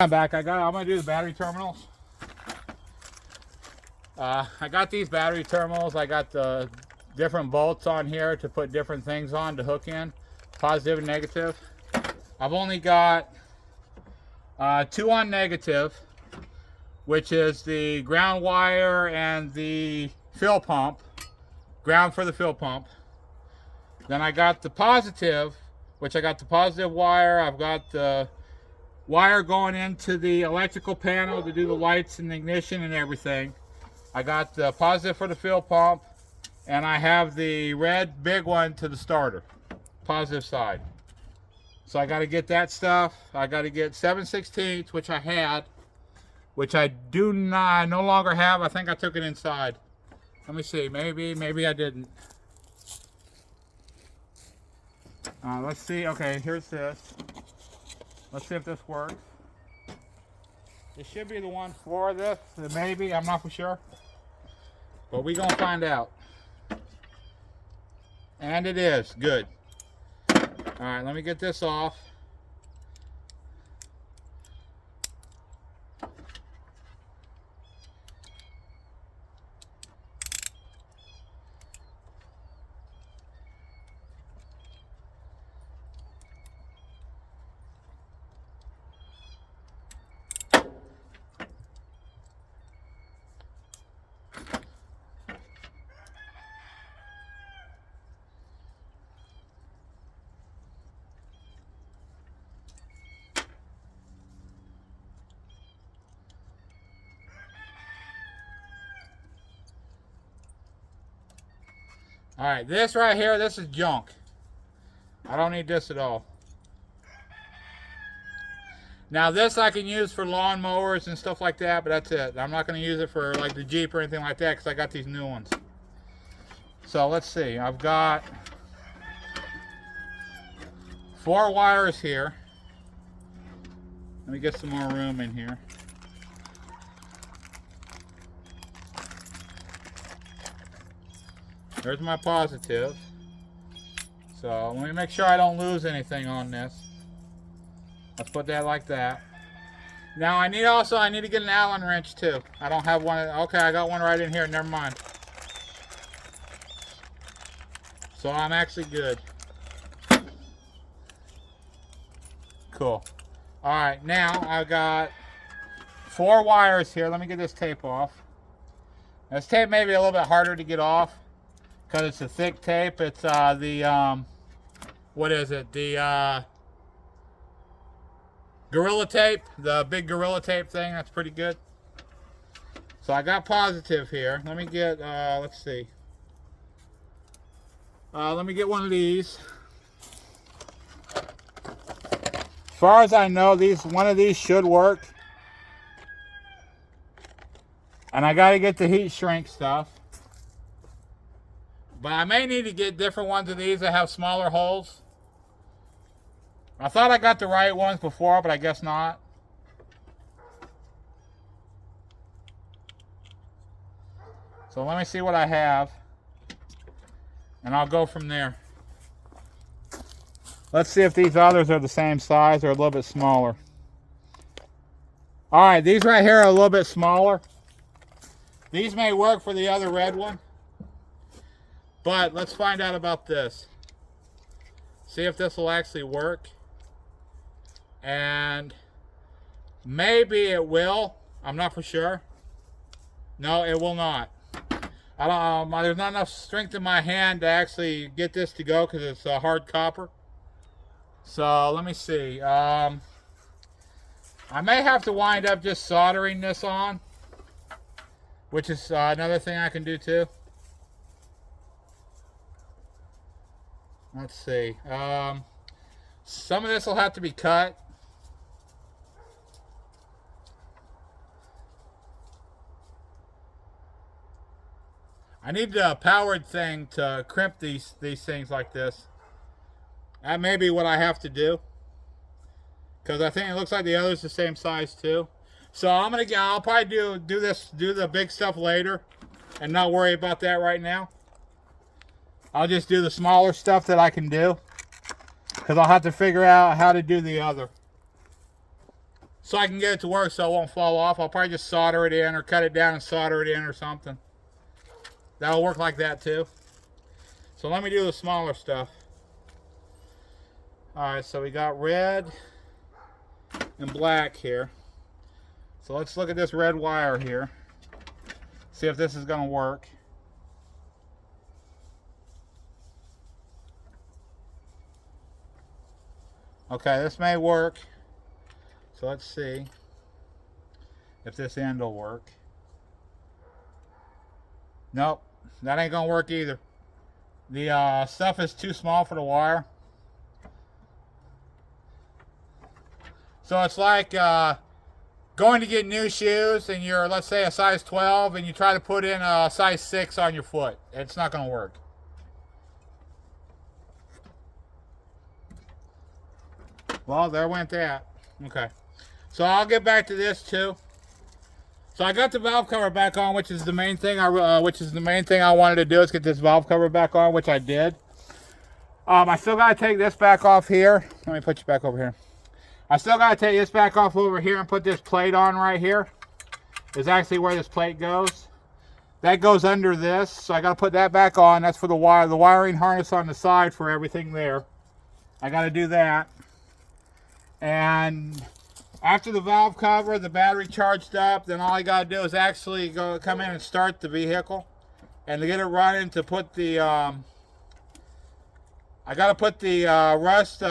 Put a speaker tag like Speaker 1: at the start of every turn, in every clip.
Speaker 1: I'm back. I'm gonna do the battery terminals. I got these battery terminals. I got the different bolts on here to put different things on to hook in, positive and negative. I've only got two on negative, which is the ground wire and the fill pump, ground for the fill pump. Then I got the positive, which I got the positive wire. I've got the wire going into the electrical panel to do the lights and the ignition and everything. I got the positive for the fill pump, and I have the red big one to the starter, positive side. So I got to get that stuff. I got to get 7/16, which I had, which I do not, no longer have. I think I took it inside. Let me see. Maybe I didn't. Let's see. Okay, here's this. Let's see if this works. This should be the one for this. Maybe. I'm not for sure. But we're going to find out. And it is. Good. Alright, let me get this off. Alright, this right here, this is junk. I don't need this at all. Now this I can use for lawn mowers and stuff like that, but that's it. I'm not going to use it for like the Jeep or anything like that because I got these new ones. So let's see, I've got 4 wires here. Let me get some more room in here. There's my positive. So let me make sure I don't lose anything on this. Let's put that like that. Now I need to get an Allen wrench too. I don't have one. Okay, I got one right in here. Never mind. So I'm actually good. Cool. Alright, now I've got 4 wires here. Let me get this tape off. This tape may be a little bit harder to get off because it's a thick tape. It's what is it? The Gorilla Tape, the big Gorilla Tape thing. That's pretty good. So I got positive here. Let me get, let's see. Let me get one of these. As far as I know, one of these should work. And I got to get the heat shrink stuff. But I may need to get different ones of these that have smaller holes. I thought I got the right ones before, but I guess not. So let me see what I have. And I'll go from there. Let's see if these others are the same size or a little bit smaller. Alright, these right here are a little bit smaller. These may work for the other red one. But let's find out about this. See if this will actually work. And maybe it will. I'm not for sure. No, it will not. I don't. There's not enough strength in my hand to actually get this to go because it's hard copper. So let me see. I may have to wind up just soldering this on, which is another thing I can do too. Let's see. Some of this will have to be cut. I need a powered thing to crimp these things like this. That may be what I have to do. Because I think it looks like the other's the same size too. So I'll probably do the big stuff later and not worry about that right now. I'll just do the smaller stuff that I can do. Because I'll have to figure out how to do the other. so I can get it to work so it won't fall off. I'll probably just solder it in or cut it down and solder it in or something. That'll work like that too. So let me do the smaller stuff. Alright, so we got red and black here. So let's look at this red wire here. See if this is going to work. Okay, this may work. So let's see if this end will work. Nope, that ain't gonna work either. The stuff is too small for the wire. So it's like going to get new shoes and you're, let's say, a size 12 and you try to put in a size 6 on your foot. It's not gonna work. Well, there went that. Okay. So I'll get back to this too. So I got the valve cover back on, which is the main thing. I wanted to do is get this valve cover back on, which I did. I still got to take this back off here. Let me put you back over here. I still got to take this back off over here and put this plate on right here. Is actually where this plate goes. That goes under this, so I got to put that back on. That's for the wiring harness on the side for everything there. I got to do that. And after the valve cover, the battery charged up, then all I got to do is actually come in and start the vehicle. And to get it running, to put the I got to put the rust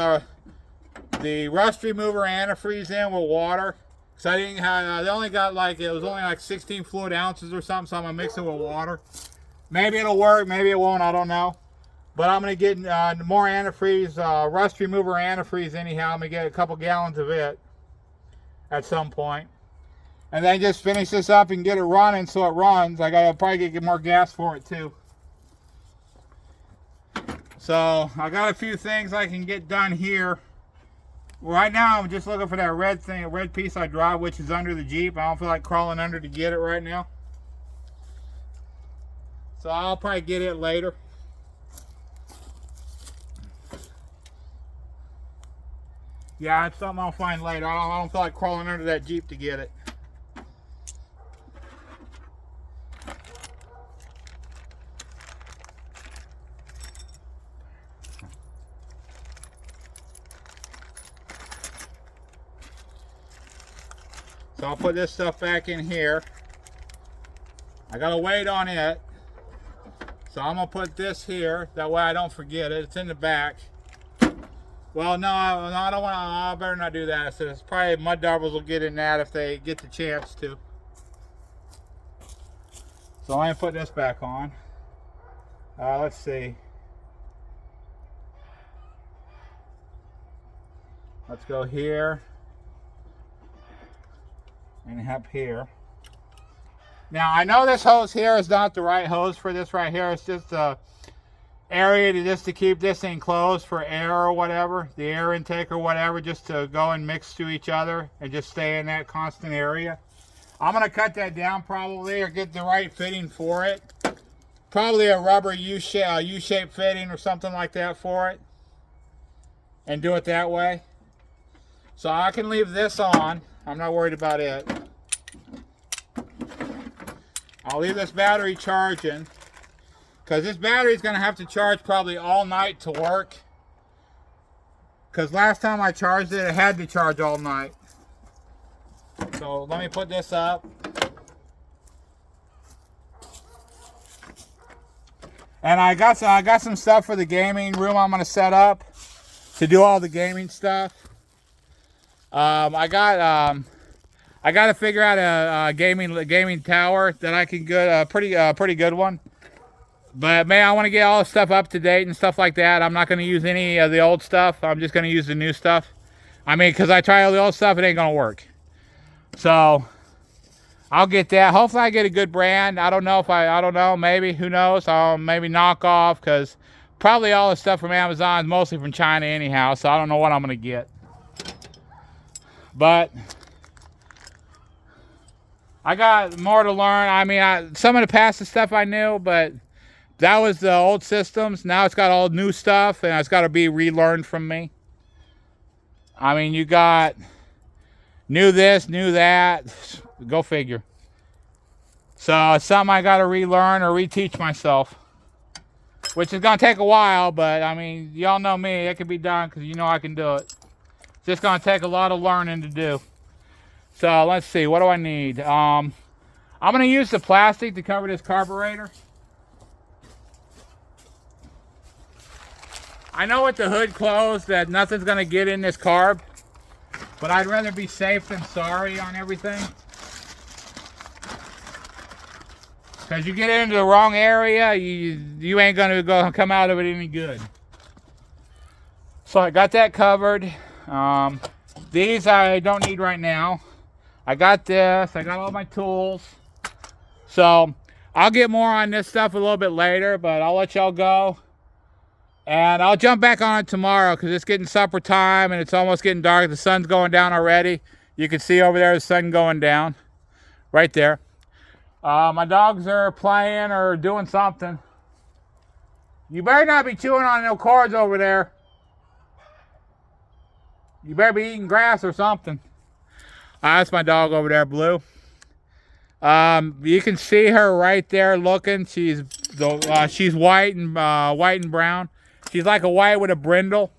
Speaker 1: remover antifreeze in with water. Cause I didn't have, they only got like, it was only like 16 fluid ounces or something, so I'm gonna mix it with water. Maybe it'll work, maybe it won't, I don't know. But I'm going to get more antifreeze, rust remover antifreeze anyhow. I'm going to get a couple gallons of it at some point. And then just finish this up and get it running so it runs. I got to probably get more gas for it too. So I got a few things I can get done here. Right now I'm just looking for that red piece I drive, which is under the Jeep. I don't feel like crawling under to get it right now. So I'll probably get it later. Yeah, it's something I'll find later. I don't feel like crawling under that Jeep to get it. So I'll put this stuff back in here. I gotta wait on it. So I'm gonna put this here. That way I don't forget it. It's in the back. Well, no, I don't want to. I better not do that. So it's probably mud doubles will get in that if they get the chance to. So I'm gonna put this back on. Let's see. Let's go here and up here. Now I know this hose here is not the right hose for this right here. It's just a area to keep this thing closed for air or whatever, the air intake or whatever, just to go and mix to each other and just stay in that constant area. I'm gonna cut that down probably, or get the right fitting for it. Probably a rubber U-shape fitting or something like that for it, and do it that way. So I can leave this on. I'm not worried about it. I'll leave this battery charging, because this battery is going to have to charge probably all night to work. Because last time I charged it, it had to charge all night. So let me put this up. And I got some stuff for the gaming room I'm going to set up to do all the gaming stuff. I got to figure out a gaming tower that I can get, a pretty good one. But man, I want to get all the stuff up to date and stuff like that. I'm not going to use any of the old stuff. I'm just going to use the new stuff. I mean, because I try all the old stuff, it ain't going to work. So I'll get that. Hopefully I get a good brand. I don't know, maybe, who knows. I'll maybe knock off, because probably all the stuff from Amazon is mostly from China anyhow. So I don't know what I'm going to get. But I got more to learn. I mean, some of the past stuff I knew, but that was the old systems. Now it's got all new stuff, and it's got to be relearned from me. I mean, you got Knew this, knew that. Go figure. So it's something I got to relearn or reteach myself, which is going to take a while, but I mean, y'all know me. It can be done because you know I can do it. It's just going to take a lot of learning to do. So let's see, what do I need? I'm going to use the plastic to cover this carburetor. I know with the hood closed that nothing's going to get in this carb, but I'd rather be safe than sorry on everything. Because you get into the wrong area, you ain't going to come out of it any good. So I got that covered. These I don't need right now. I got this. I got all my tools. So I'll get more on this stuff a little bit later, but I'll let y'all go. And I'll jump back on it tomorrow because it's getting supper time and it's almost getting dark. The sun's going down already. You can see over there the sun going down. Right there. My dogs are playing or doing something. You better not be chewing on no cords over there. You better be eating grass or something. That's my dog over there, Blue. You can see her right there looking. She's white and brown. She's like a white with a brindle.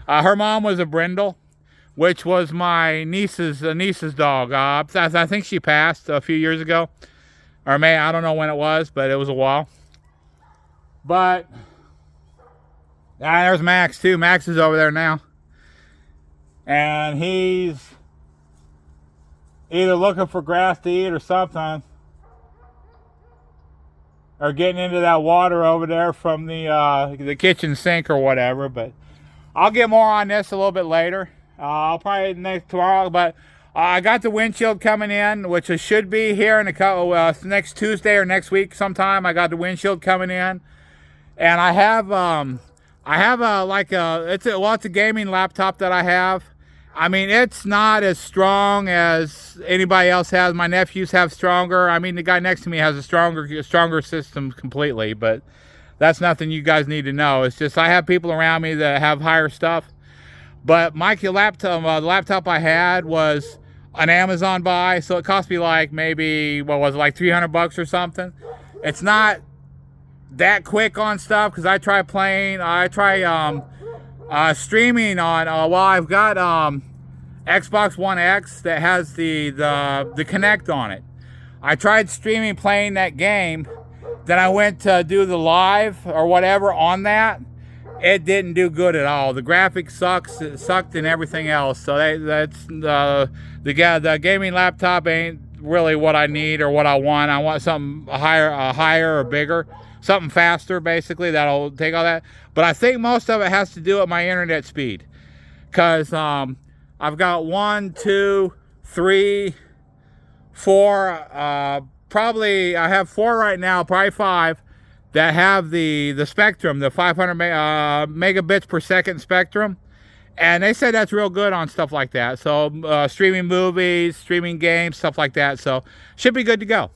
Speaker 1: Her mom was a brindle, which was my niece's dog. I think she passed a few years ago, or I don't know when it was, but it was a while. But there's Max too. Max is over there now, and he's either looking for grass to eat or something, or getting into that water over there from the kitchen sink or whatever. But I'll get more on this a little bit later. I'll probably tomorrow, but I got the windshield coming in, which it should be here in next Tuesday or next week sometime. I got the windshield coming in, and I have it's a gaming laptop that I have. I mean, it's not as strong as anybody else has. My nephews have stronger. I mean, the guy next to me has a stronger system completely, but that's nothing you guys need to know. It's just I have people around me that have higher stuff. But my laptop, the laptop I had was an Amazon buy, so it cost me like maybe, what was it, like 300 bucks or something. It's not that quick on stuff because I try streaming on, I've got Xbox One X that has the Kinect on it. I tried streaming playing that game, then I went to do the live or whatever on that. It didn't do good at all. The graphics sucked and everything else. So the gaming laptop ain't really what I need or what I want. I want something higher or bigger, something faster basically that'll take all that. But I think most of it has to do with my internet speed, because I've got 1, 2, 3, 4. Probably I have 4 right now, probably 5 that have the spectrum, the 500 megabits per second spectrum, and they said that's real good on stuff like that. So streaming movies, streaming games, stuff like that. So should be good to go.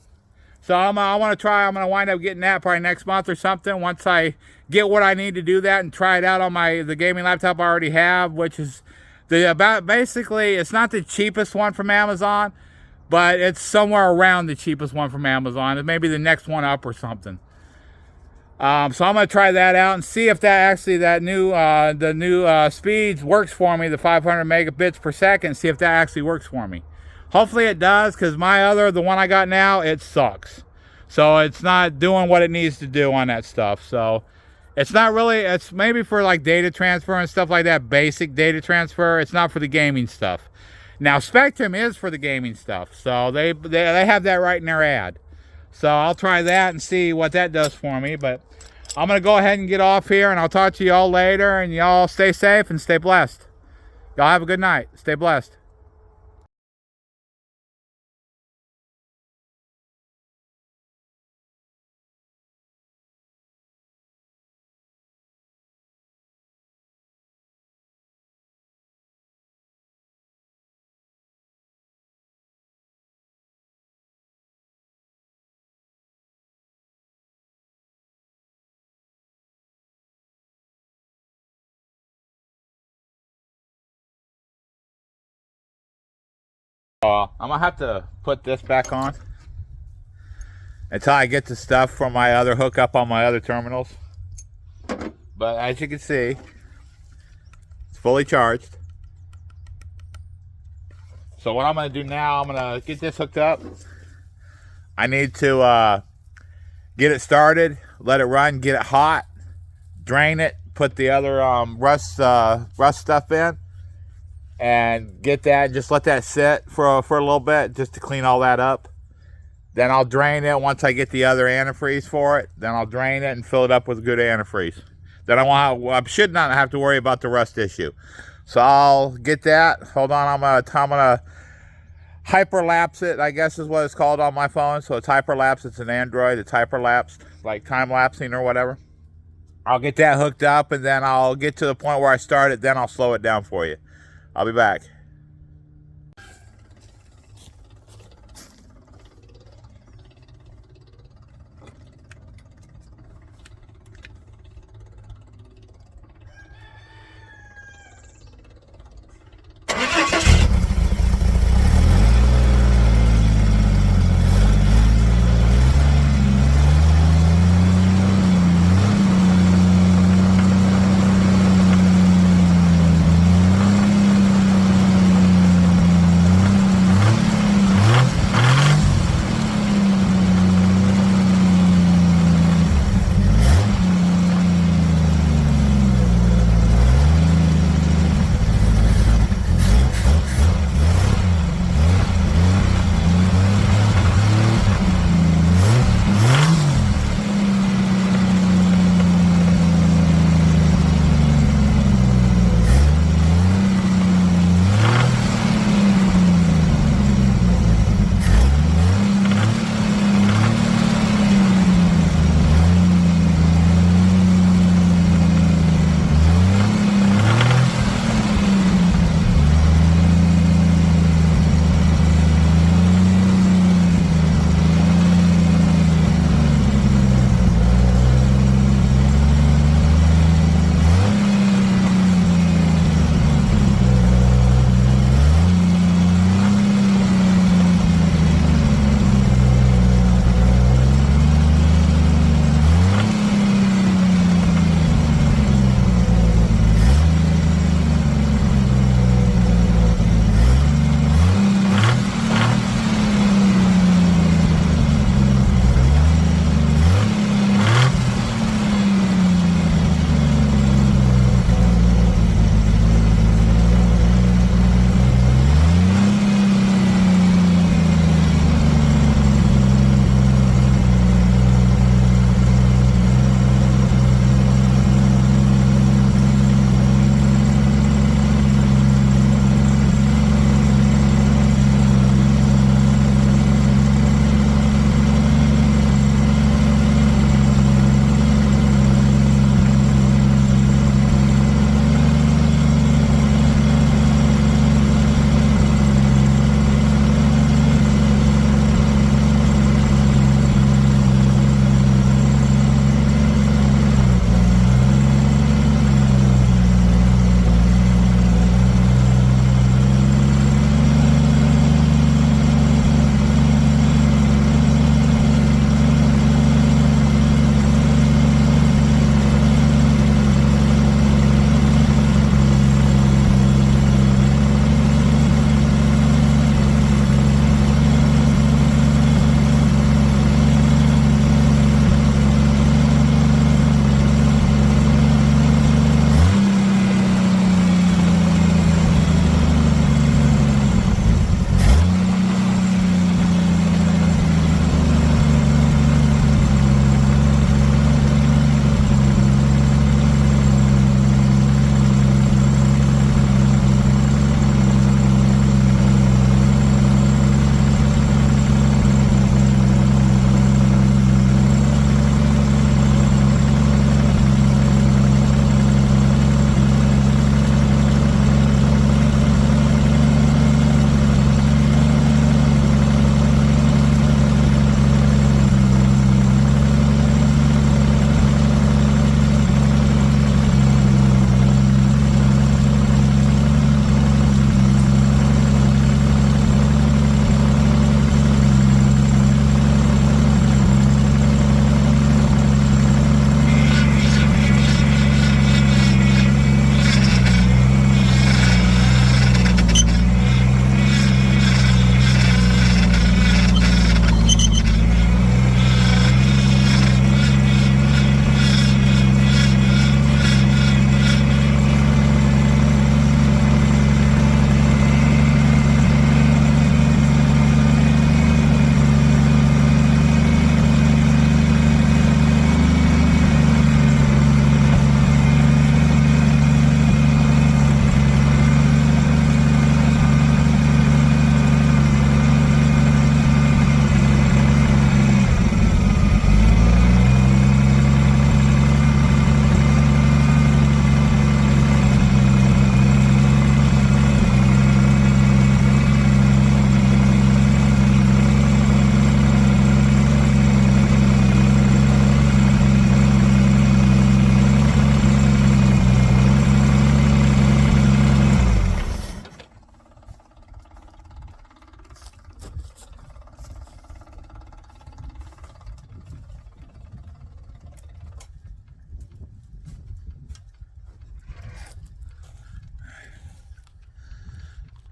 Speaker 1: So I want to try. I'm going to wind up getting that probably next month or something. Once I get what I need to do that and try it out on the gaming laptop I already have, which is basically it's not the cheapest one from Amazon, but it's somewhere around the cheapest one from Amazon. It may be the next one up or something. So I'm going to try that out and see if the new speeds works for me, the 500 megabits per second, see if that actually works for me. Hopefully it does, because the one I got now, it sucks. So it's not doing what it needs to do on that stuff. So it's not really, it's maybe for like data transfer and stuff like that, basic data transfer. It's not for the gaming stuff. Now Spectrum is for the gaming stuff. So they have that right in their ad. So I'll try that and see what that does for me. But I'm going to go ahead and get off here, and I'll talk to y'all later. And y'all stay safe and stay blessed. Y'all have a good night. Stay blessed. I'm gonna have to put this back on until I get the stuff from my other hookup on my other terminals. But as you can see, it's fully charged. So what I'm gonna do now, I'm gonna get this hooked up. I need to get it started, let it run, get it hot, drain it, put the other rust stuff in, and get that, and just let that sit for a little bit just to clean all that up. Then I'll drain it once I get the other antifreeze for it. Then I'll drain it and fill it up with good antifreeze. Then I should not have to worry about the rust issue. So I'll get that. Hold on, I'm gonna hyperlapse it, I guess is what it's called on my phone. So it's hyperlapse, it's an Android, it's hyperlapsed, like time lapsing or whatever. I'll get that hooked up, and then I'll get to the point where I start it, then I'll slow it down for you. I'll be back.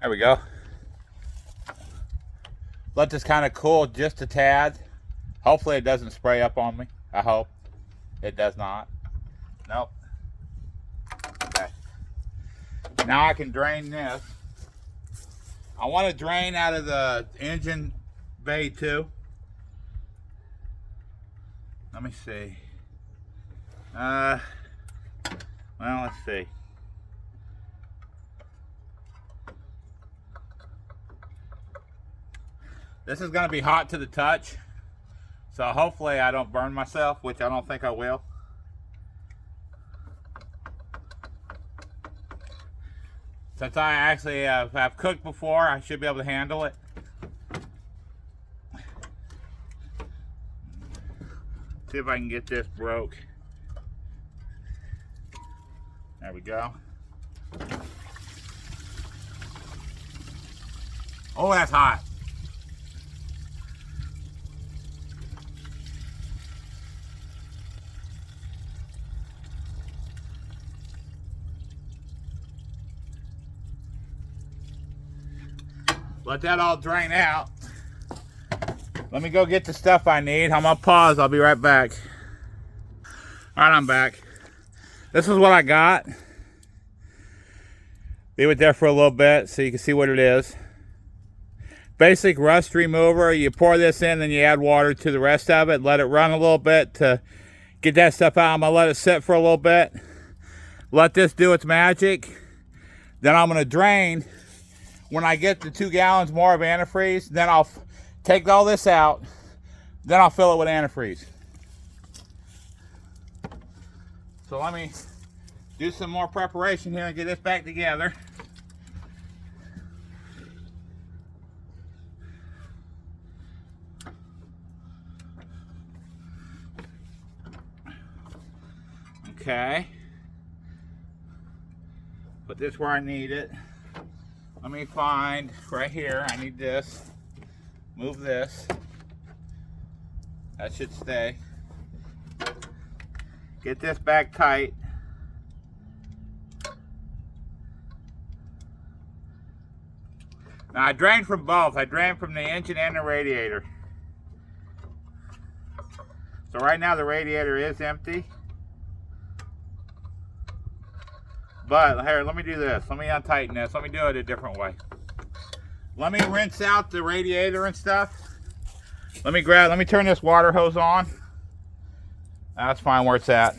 Speaker 1: There we go. Let this kind of cool just a tad. Hopefully it doesn't spray up on me. I hope it does not. Nope. Okay. Now I can drain this. I want to drain out of the engine bay too. Let me see. Well, let's see. This is going to be hot to the touch, so hopefully I don't burn myself, which I don't think I will. Since I actually have cooked before, I should be able to handle it. See if I can get this broke. There we go. Oh, that's hot. Let that all drain out. Let me go get the stuff I need. I'm gonna pause. I'll be right back. All right, I'm back. This is what I got. Leave it there for a little bit so you can see what it is. Basic rust remover. You pour this in, then you add water to the rest of it. Let it run a little bit to get that stuff out. I'm gonna let it sit for a little bit. Let this do its magic. Then I'm gonna drain. When I get the 2 gallons more of antifreeze, then I'll take all this out. Then I'll fill it with antifreeze. So let me do some more preparation here and get this back together. Okay. Put this where I need it. Let me find right here. I need this. Move this. That should stay. Get this back tight. Now I drained from both. I drained from the engine and the radiator. So right now the radiator is empty. But here, let me do this. Let me untighten this. Let me do it a different way. Let me rinse out the radiator and stuff. Let me turn this water hose on. That's fine where it's at.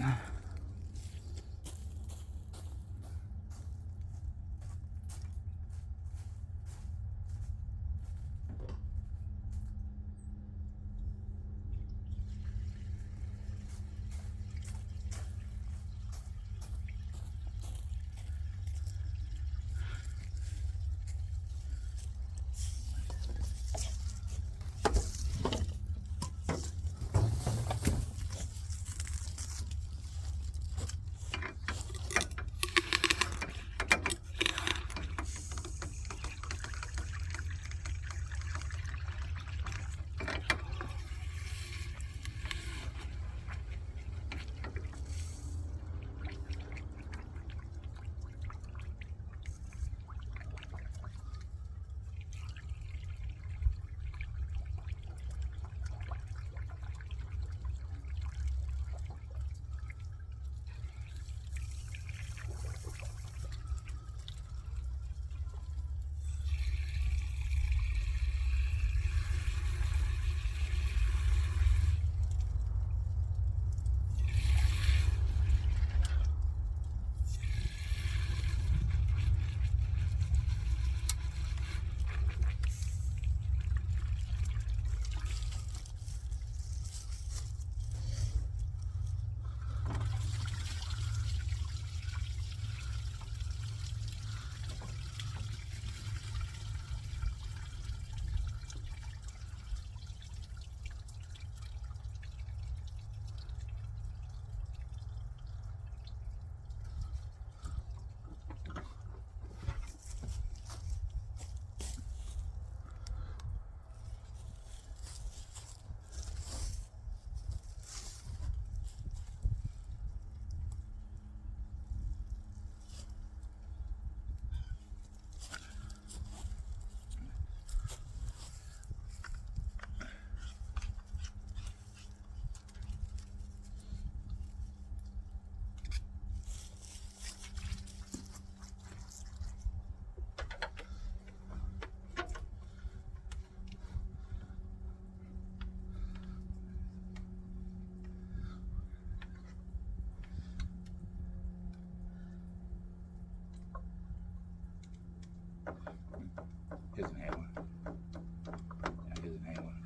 Speaker 1: Isn't handling. Yeah, isn't handling.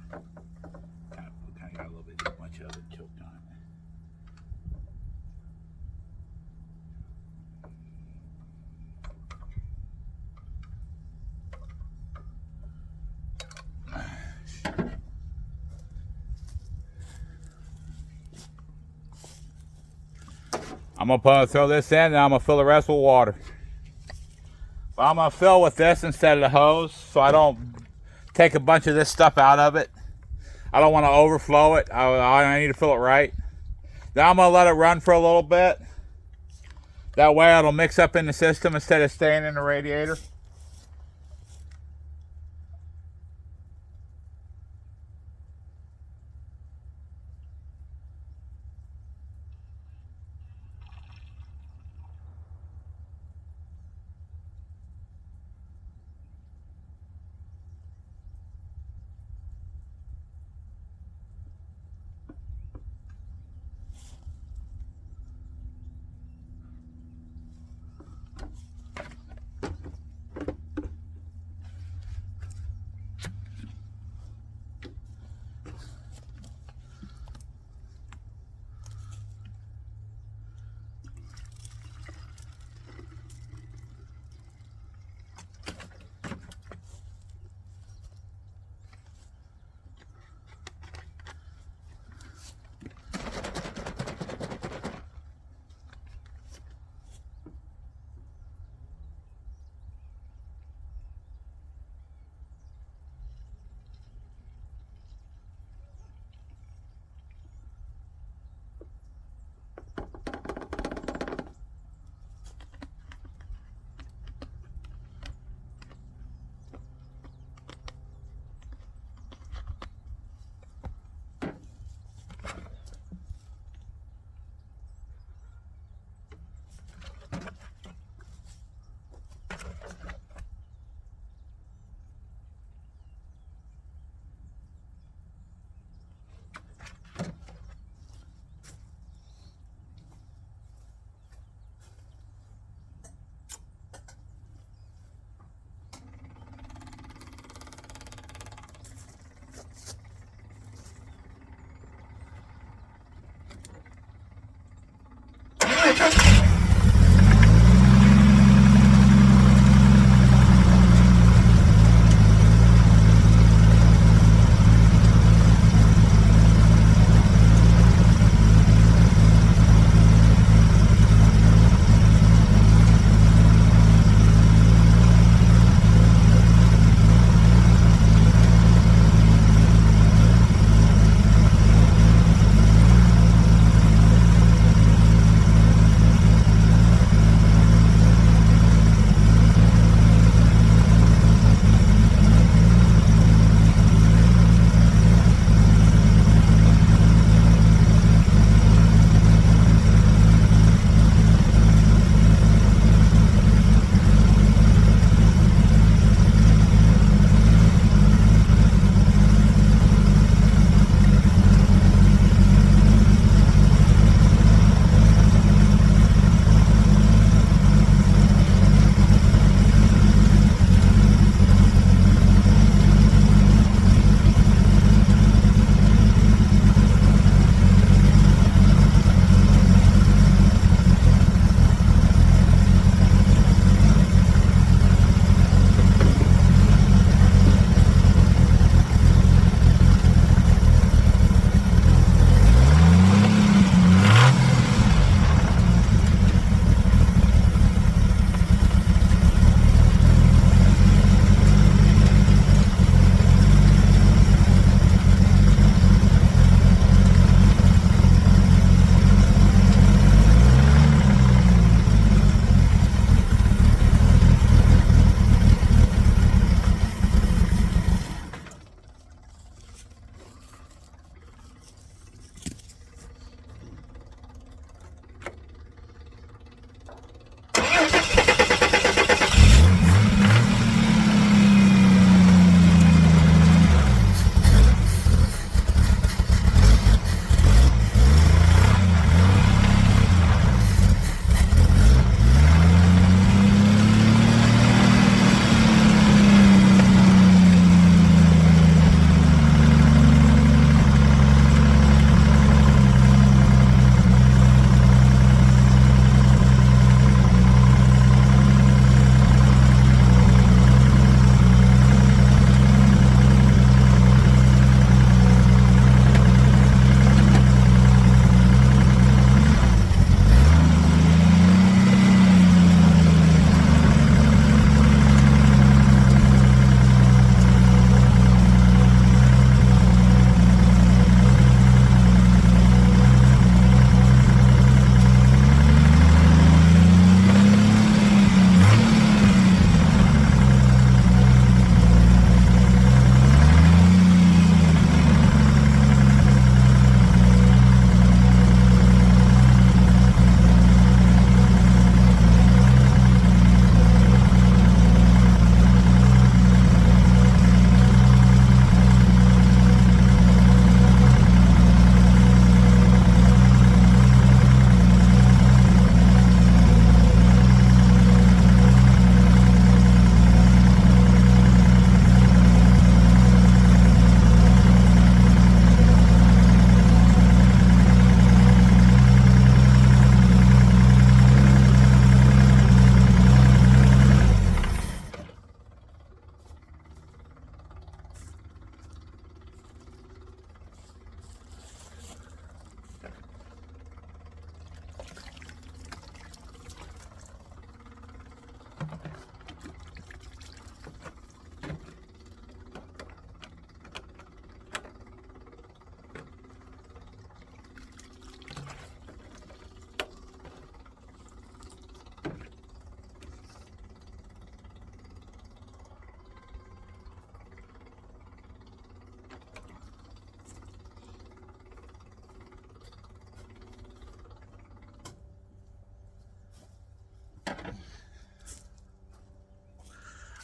Speaker 1: Kind of got a little bit too much of it choked on it. I'm gonna throw this in, and I'm gonna fill the rest with water. But I'm gonna fill with this instead of the hose, so I don't take a bunch of this stuff out of it. I don't want to overflow it. I need to fill it right. Then I'm gonna let it run for a little bit. That way it'll mix up in the system instead of staying in the radiator.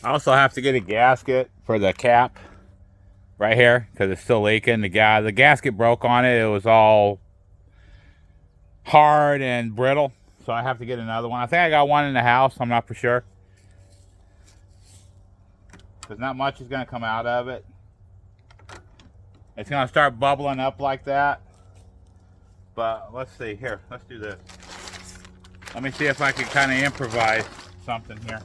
Speaker 1: I also have to get a gasket for the cap right here because it's still leaking. The gasket broke on it. It was all hard and brittle, so I have to get another one. I think I got one in the house. I'm not for sure. There's not much is going to come out of it. It's going to start bubbling up like that. But let's see. Here, let's do this. Let me see if I can kind of improvise something here.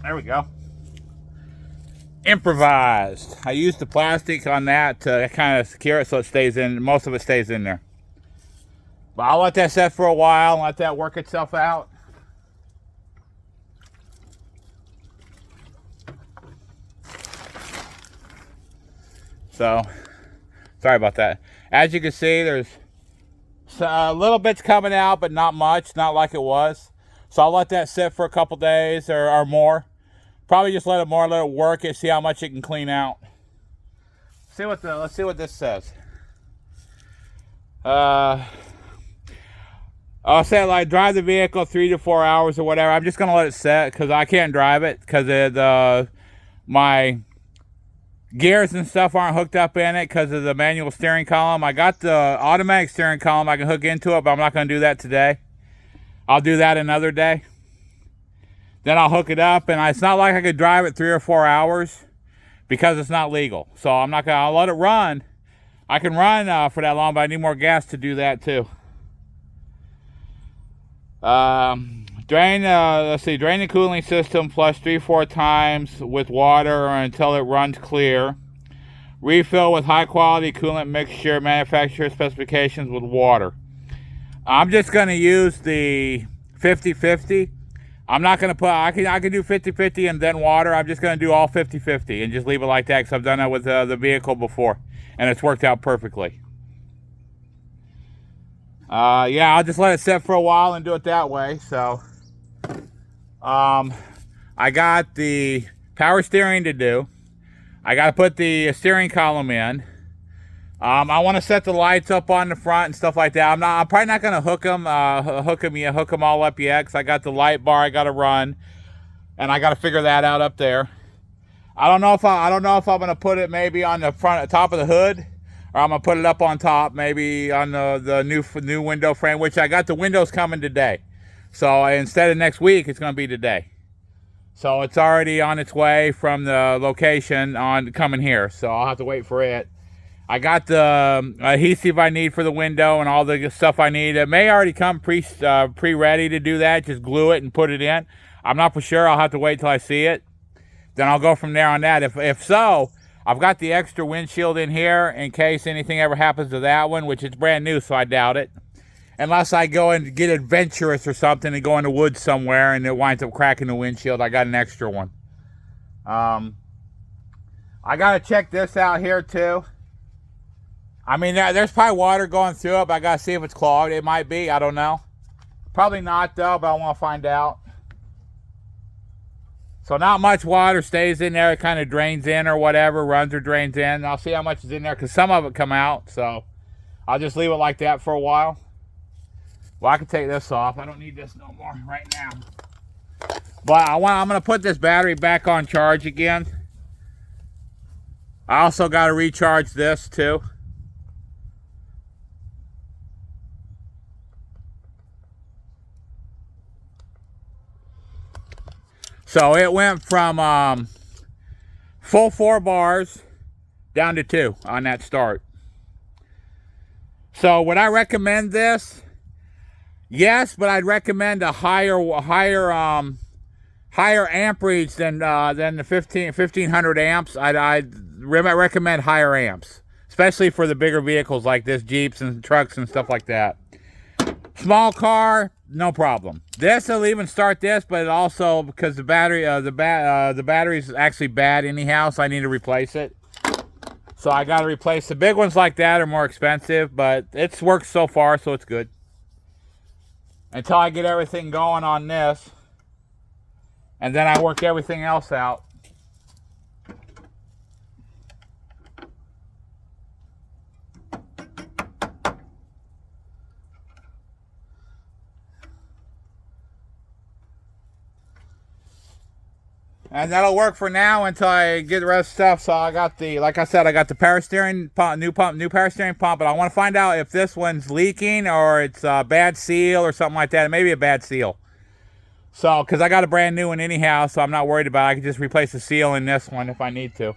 Speaker 1: There we go. Improvised. I used the plastic on that to kind of secure it so it stays in, most of it stays in there. But I'll let that set for a while and let that work itself out. So, sorry about that. As you can see, there's little bits coming out, but not much, not like it was. So I'll let that sit for a couple days or more. Probably just let it work it, see how much it can clean out. Let's see what this says. I'll say like drive the vehicle 3 to 4 hours or whatever. I'm just gonna let it set because I can't drive it because my gears and stuff aren't hooked up in it because of the manual steering column. I got the automatic steering column I can hook into it, but I'm not gonna do that today. I'll do that another day. Then I'll hook it up, and it's not like I could drive it 3 or 4 hours because it's not legal. So I'm not gonna. I'll let it run. I can run for that long, but I need more gas to do that too. Drain the cooling system plus 3-4 times with water until it runs clear. Refill with high quality coolant mixture, manufacturer specifications with water. I'm just gonna use the 50-50. I'm not going to put, I can do 50-50 and then water. I'm just going to do all 50-50 and just leave it like that because I've done that with the vehicle before and it's worked out perfectly. Yeah, I'll just let it sit for a while and do it that way. So, I got the power steering to do. I got to put the steering column in. I want to set the lights up on the front and stuff like that. I'm probably not going to hook them all up yet because I got the light bar I got to run, and I got to figure that out up there. I don't know if I'm going to put it maybe on the top of the hood, or I'm going to put it up on top, maybe on the new window frame, which I got the windows coming today. So instead of next week, it's going to be today. So it's already on its way from the location coming here. So I'll have to wait for it. I got the adhesive I need for the window and all the stuff I need. It may already come pre-ready to do that. Just glue it and put it in. I'm not for sure. I'll have to wait till I see it. Then I'll go from there on that. If so, I've got the extra windshield in here in case anything ever happens to that one, which is brand new, so I doubt it. Unless I go and get adventurous or something and go in the woods somewhere and it winds up cracking the windshield, I got an extra one. I got to check this out here too. I mean, there's probably water going through it, but I got to see if it's clogged. It might be. I don't know. Probably not, though, but I want to find out. So not much water stays in there. It kind of drains in or whatever, runs or drains in. I'll see how much is in there because some of it come out. So I'll just leave it like that for a while. Well, I can take this off. I don't need this no more right now. But I'm going to put this battery back on charge again. I also got to recharge this, too. So it went from full 4 bars down to 2 on that start. So would I recommend this? Yes, but I'd recommend a higher amperage than the 1500 amps. I'd recommend higher amps, especially for the bigger vehicles like this, Jeeps and trucks and stuff like that. Small car, no problem. This will even start this, but it also, because the battery, the battery's actually bad anyhow, so I need to replace it. So I got to replace the big ones like that are more expensive, but it's worked so far, so it's good. Until I get everything going on this, and then I work everything else out. And that'll work for now until I get the rest of the stuff. So I got the, like I said, I got the power steering pump, new power steering pump. But I want to find out if this one's leaking or it's a bad seal or something like that. It may be a bad seal. So, because I got a brand new one anyhow, so I'm not worried about it. I can just replace the seal in this one if I need to.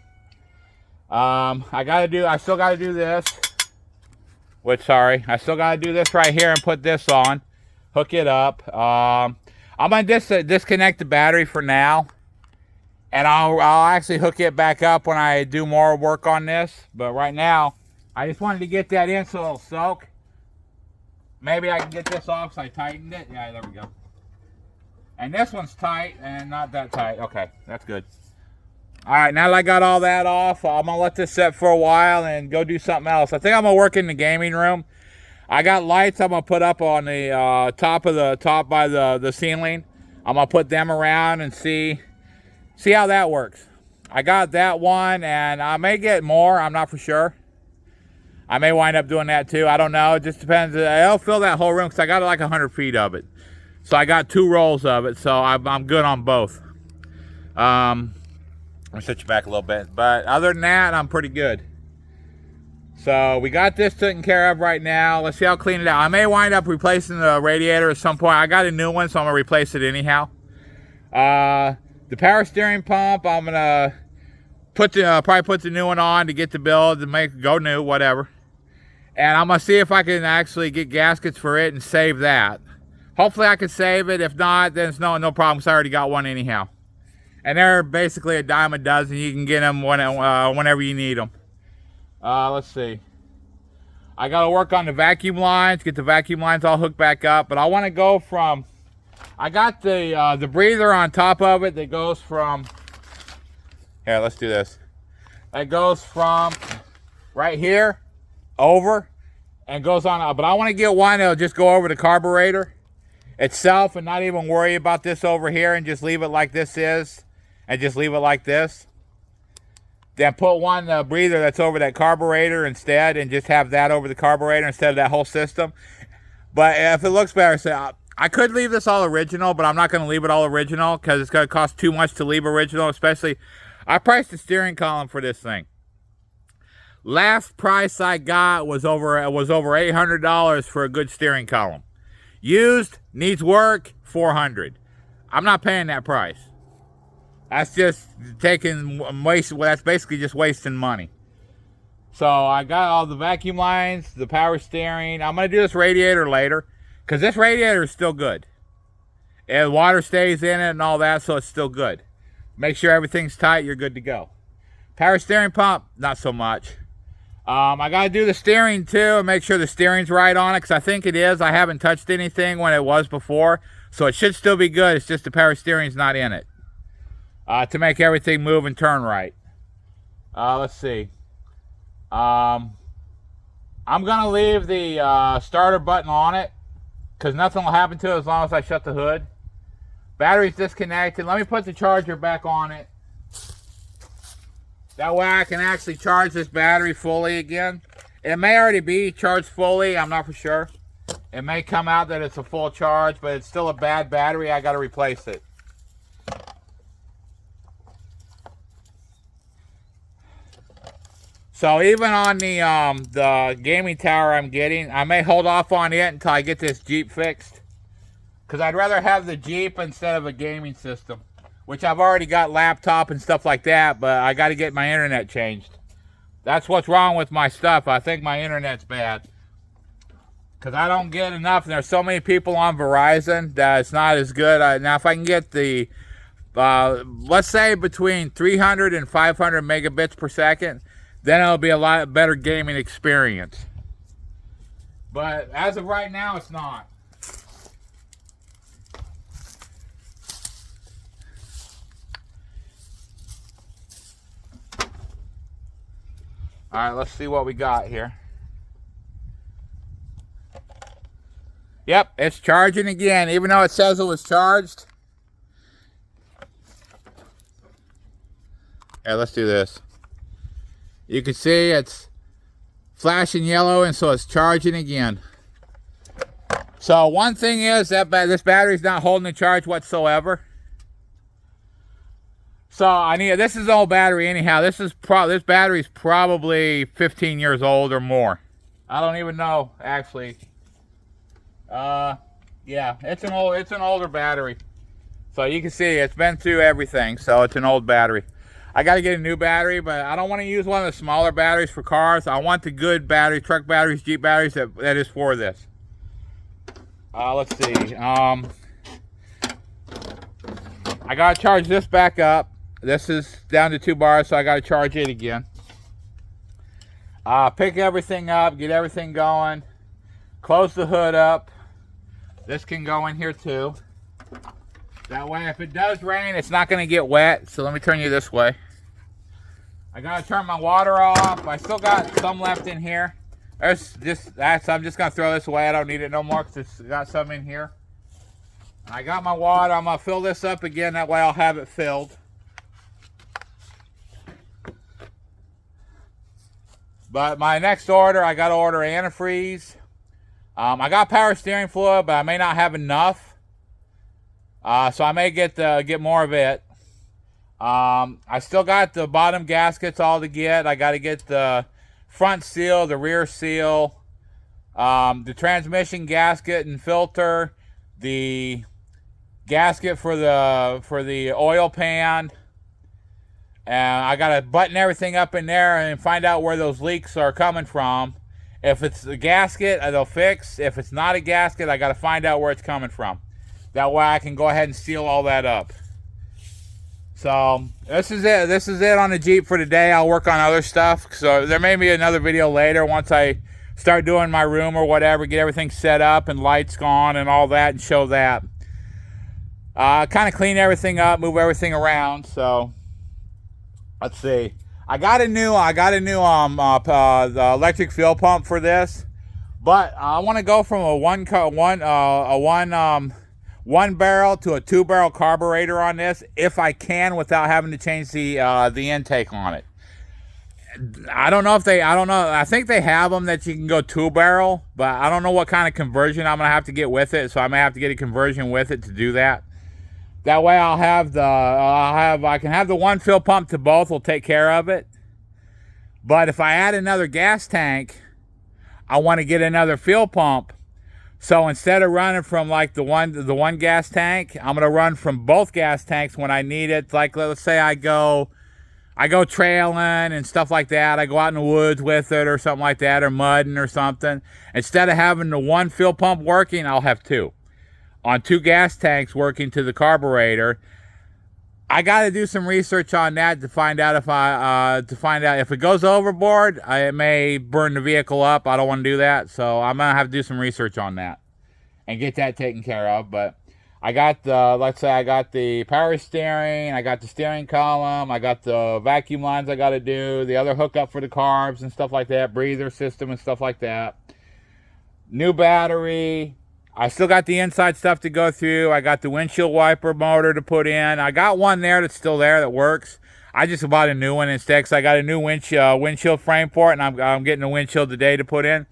Speaker 1: I still got to do this. I still got to do this right here and put this on. Hook it up. I'm going to disconnect the battery for now. And I'll actually hook it back up when I do more work on this. But right now, I just wanted to get that in so it'll soak. Maybe I can get this off so I tightened it. Yeah, there we go. And this one's tight and not that tight. Okay, that's good. All right, now that I got all that off, I'm going to let this set for a while and go do something else. I think I'm going to work in the gaming room. I got lights I'm going to put up on the top by the ceiling. I'm going to put them around and see how that works. I got that one, and I may get more. I'm not for sure. I may wind up doing that too. I don't know. It just depends. I'll fill that whole room because I got like 100 feet of it. So I got 2 rolls of it, so I'm good on both. Let me set you back a little bit. But other than that, I'm pretty good. So we got this taken care of right now. Let's see how clean it out. I may wind up replacing the radiator at some point. I got a new one, so I'm going to replace it anyhow. The power steering pump, I'm going to probably put the new one on to get the build to make it go new, whatever. And I'm going to see if I can actually get gaskets for it and save that. Hopefully I can save it. If not, then it's no problem because I already got one anyhow. And they're basically a dime a dozen. You can get them whenever you need them. Let's see. I got to work on the vacuum lines, get the vacuum lines all hooked back up. But I want to go from... I got the breather on top of it that goes from... Here, let's do this. It goes from right here over and goes on. But I want to get one that'll just go over the carburetor itself and not even worry about this over here and just leave it like this is and just leave it like this. Then put one breather that's over that carburetor instead and just have that over the carburetor instead of that whole system. But if it looks better, say I could leave this all original, but I'm not going to leave it all original because it's going to cost too much to leave original. Especially, I priced the steering column for this thing. Last price I got was over $800 for a good steering column. Used, needs work, $400. I'm not paying that price. That's just taking waste. Well, that's basically just wasting money. So I got all the vacuum lines, the power steering. I'm going to do this radiator later because this radiator is still good. And water stays in it and all that, so it's still good. Make sure everything's tight, you're good to go. Power steering pump, not so much. I got to do the steering too and make sure the steering's right on it because I think it is. I haven't touched anything when it was before, so it should still be good. It's just the power steering's not in it to make everything move and turn right. Let's see. I'm going to leave the starter button on it because nothing will happen to it as long as I shut the hood. Battery's disconnected. Let me put the charger back on it. That way I can actually charge this battery fully again. It may already be charged fully. I'm not for sure. It may come out that it's a full charge, but it's still a bad battery. I got to replace it. So even on the gaming tower I'm getting, I may hold off on it until I get this Jeep fixed. Because I'd rather have the Jeep instead of a gaming system. Which I've already got laptop and stuff like that, but I got to get my internet changed. That's what's wrong with my stuff. I think my internet's bad. Because I don't get enough, and there's so many people on Verizon that it's not as good. Now, if I can get the, let's say between 300 and 500 megabits per second, then it'll be a lot better gaming experience. But as of right now, it's not. All right, let's see what we got here. Yep, it's charging again, even though it says it was charged. Yeah, let's do this. You can see it's flashing yellow, and so it's charging again. So one thing is that this battery's not holding the charge whatsoever. So this is an old battery anyhow. This battery's probably 15 years old or more. I don't even know actually. Yeah, it's an older battery. So you can see it's been through everything. So it's an old battery. I got to get a new battery, but I don't want to use one of the smaller batteries for cars. I want the good battery, truck batteries, Jeep batteries that is for this. Let's see. I got to charge this back up. This is down to 2 bars, so I got to charge it again. Pick everything up, get everything going. Close the hood up. This can go in here too. That way, if it does rain, it's not going to get wet. So let me turn you this way. I got to turn my water off. I still got some left in here. I'm just going to throw this away. I don't need it no more because it's got some in here. I got my water. I'm going to fill this up again. That way I'll have it filled. But my next order, I got to order antifreeze. I got power steering fluid, but I may not have enough. So I may get more of it. I still got the bottom gaskets all to get. I got to get the front seal, the rear seal, the transmission gasket and filter, the gasket for the oil pan, and I got to button everything up in there and find out where those leaks are coming from. If it's the gasket, they'll fix. If it's not a gasket, I got to find out where it's coming from. That way I can go ahead and seal all that up. So this is it. This is it on the Jeep for today. I'll work on other stuff. So there may be another video later once I start doing my room or whatever, get everything set up and lights gone and all that, and show that. Kind of clean everything up, move everything around. So let's see. I got a new the electric fuel pump for this, but I want to go from a one barrel to a 2-barrel carburetor on this, if I can, without having to change the intake on it. I don't know. I think they have them that you can go 2-barrel, but I don't know what kind of conversion I'm gonna have to get with it. So I may have to get a conversion with it to do that. That way I can have the one fuel pump to both. Will take care of it. But if I add another gas tank, I want to get another fuel pump. So instead of running from like the one gas tank, I'm gonna run from both gas tanks when I need it. Like let's say I go trailing and stuff like that. I go out in the woods with it or something like that, or mudding or something. Instead of having the one fuel pump working, I'll have two. On 2 gas tanks working to the carburetor. I got to do some research on that to find out if it goes overboard, it may burn the vehicle up. I don't want to do that, so I'm gonna have to do some research on that and get that taken care of. But I got let's say I got the power steering, I got the steering column, I got the vacuum lines I got to do, the other hookup for the carbs and stuff like that, breather system and stuff like that. New battery. I still got the inside stuff to go through. I got the windshield wiper motor to put in. I got one there that's still there that works. I just bought a new one instead because I got a new windshield frame for it, and I'm getting a windshield today to put in.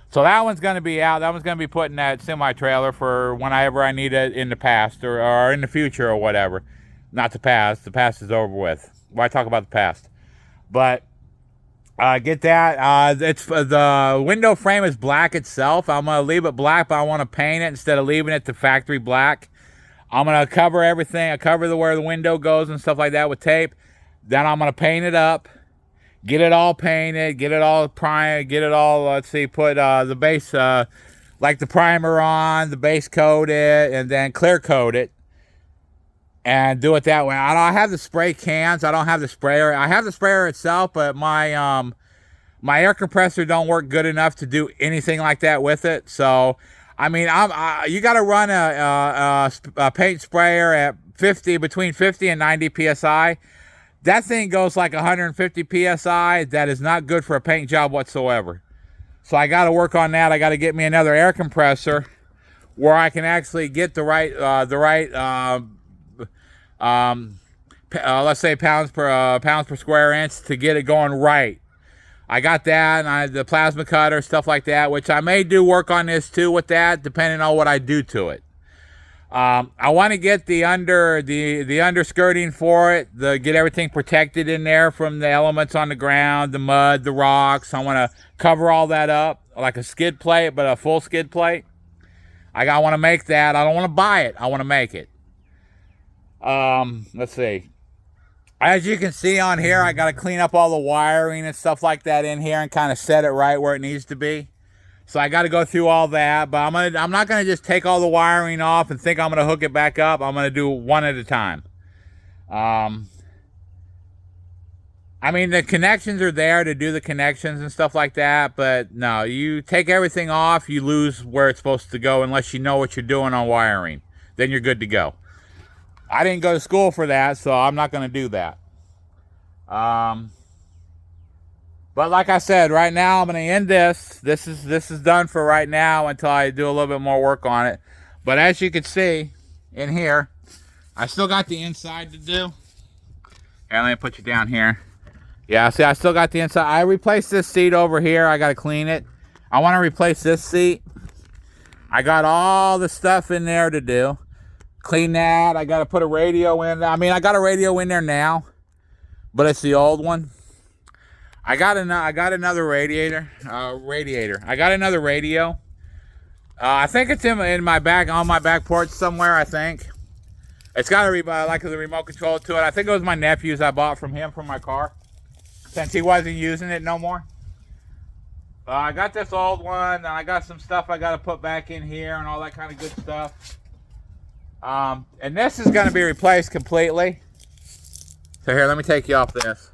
Speaker 1: So that one's going to be out. That one's going to be put in that semi-trailer for whenever I need it in the past or in the future or whatever. Not the past. The past is over with. Why talk about the past? But get that. It's the window frame is black itself. I'm gonna leave it black, but I want to paint it instead of leaving it to factory black. I'm gonna cover everything. I cover where the window goes and stuff like that with tape. Then I'm gonna paint it up, get it all painted, get it all primed, get it all. Let's see, put the base like the primer on, the base coat it, and then clear coat it. And do it that way. I don't have the spray cans. I don't have the sprayer. I have the sprayer itself, but my my air compressor don't work good enough to do anything like that with it. So, I mean, you got to run a paint sprayer at between 50 and 90 psi. That thing goes like 150 psi. That is not good for a paint job whatsoever. So I got to work on that. I got to get me another air compressor where I can actually get the right let's say pounds per square inch to get it going right. I got that, and the plasma cutter, stuff like that, which I may do work on this too with that, depending on what I do to it. I want to get the underskirting for it, get everything protected in there from the elements on the ground, the mud, the rocks. I want to cover all that up like a skid plate, but a full skid plate. I want to make that. I don't want to buy it. I want to make it. Let's see. As you can see on here, I got to clean up all the wiring and stuff like that in here and kind of set it right where it needs to be. So I got to go through all that, but I'm not going to just take all the wiring off and think I'm going to hook it back up. I'm going to do one at a time. I mean, the connections are there to do the connections and stuff like that, but no, you take everything off, you lose where it's supposed to go unless you know what you're doing on wiring. Then you're good to go. I didn't go to school for that, so I'm not going to do that. But like I said, right now I'm going to end this. This is done for right now until I do a little bit more work on it. But as you can see in here, I still got the inside to do. Here, let me put you down here. Yeah, see, I still got the inside. I replaced this seat over here. I got to clean it. I want to replace this seat. I got all the stuff in there to do. Clean that. I got to put a radio in. I mean, I got a radio in there now, but it's the old one. I got another radiator. I got another radio. I think it's in my back, on my back porch somewhere. I think it's got like the remote control to it. I think it was my nephew's. I bought from him from my car since he wasn't using it no more. I got this old one. And I got some stuff I got to put back in here and all that kind of good stuff. And this is going to be replaced completely. So here, let me take you off this.